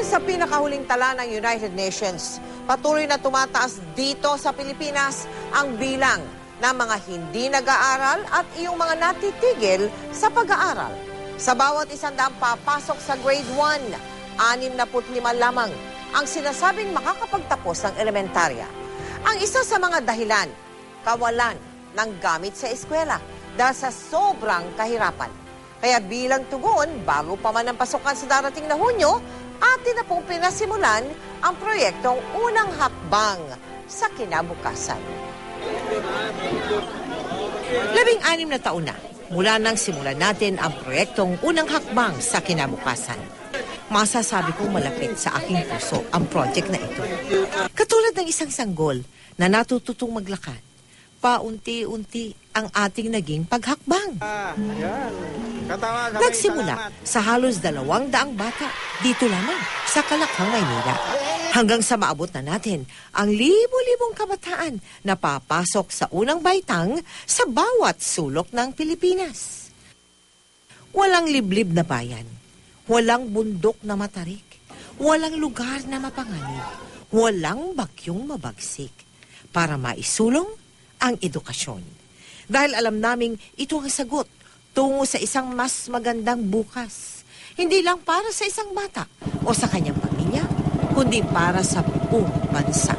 sa pinakahuling tala ng United Nations, patuloy na tumataas dito sa Pilipinas ang bilang ng mga hindi nag-aaral at iyong mga natitigil sa pag-aaral. Sa bawat 100 papasok sa grade 1, 65 lamang ang sinasabing makakapagtapos ng elementarya. Ang isa sa mga dahilan, kawalan ng gamit sa eskwela dahil sa sobrang kahirapan. Kaya bilang tugon, bago pa man ang pasukan sa darating na Hunyo, atin na pong pinasimulan ang proyektong Unang Hakbang sa Kinabukasan. 16 na taon na mula nang simulan natin ang proyektong Unang Hakbang sa Kinabukasan. Masasabi kong malapit sa aking puso ang project na ito. Katulad ng isang sanggol na natututong maglakad, paunti-unti ang ating naging paghakbang. Nagsimula sa halos 200 bata dito lamang sa Kalakhang, Maynila. Hanggang sa maabot na natin ang libo-libong kabataan na papasok sa unang baitang sa bawat sulok ng Pilipinas. Walang liblib na bayan, walang bundok na matarik, walang lugar na mapanganib, walang bagyong mabagsik para maisulong ang edukasyon. Dahil alam naming ito ang sagot tungo sa isang mas magandang bukas. Hindi lang para sa isang bata o sa kanyang pamilya, kundi para sa buong bansa.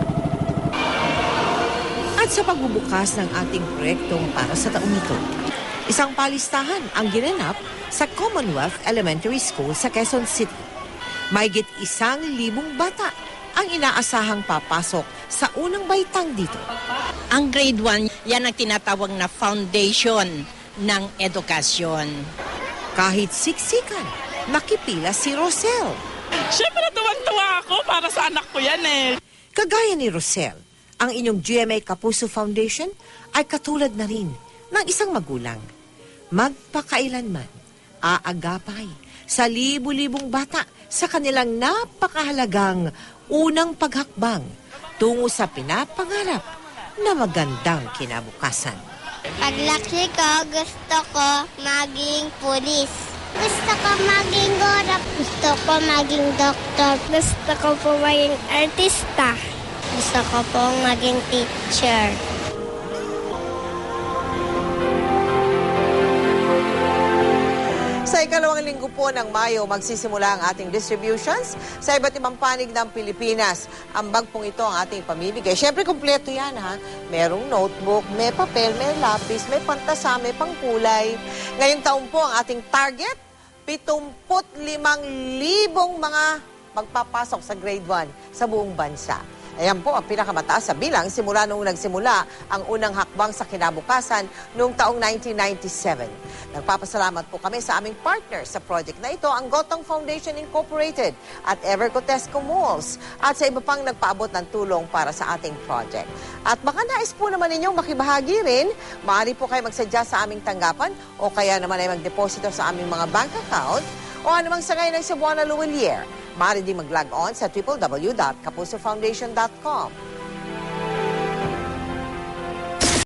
At sa pagbubukas ng ating proyektong para sa taong ito, isang palistahan ang ginanap sa Commonwealth Elementary School sa Quezon City. Mahigit 1,000 bata ang inaasahang papasok sa unang baitang dito. Ang grade 1, yan ang tinatawag na foundation ng edukasyon. Kahit siksikan, nakipila si Rosel. Siyempre, tuwang-tuwa ako para sa anak ko yan eh. Kagaya ni Rosel, ang inyong GMA Kapuso Foundation ay katulad na rin ng isang magulang. Magpakailanman, aagapay sa libu-libong bata sa kanilang napakahalagang unang paghakbang tungo sa pinapangarap na magandang kinabukasan. Paglaki ko, gusto ko maging pulis. Gusto ko maging guro. Gusto ko maging doktor. Gusto ko po maging artista. Gusto ko po maging teacher. Sa ikalawang linggo po ng Mayo, magsisimula ang ating distributions sa iba't ibang panig ng Pilipinas. Ang bag pong ito ang ating pamimigay. Siyempre, kumpleto yan ha. Merong notebook, may papel, may lapis, may pantasa, may pangkulay. Ngayong taon po ang ating target, 75,000 mga magpapasok sa grade 1 sa buong bansa. Ayan po ang pinakamataas sa bilang simula nung nagsimula ang unang hakbang sa kinabukasan noong taong 1997. Nagpapasalamat po kami sa aming partner sa project na ito, ang Gotong Foundation Incorporated at Evercotesco Malls at sa iba pang nagpaabot ng tulong para sa ating project. At baka nais po naman ninyong makibahagi rin, maaari po kayo magsadya sa aming tanggapan o kaya naman ay magdeposito sa aming mga bank account o anumang sagay ng Cebuana Luwilier. Maaari din mag-log on sa www.kapusofoundation.com.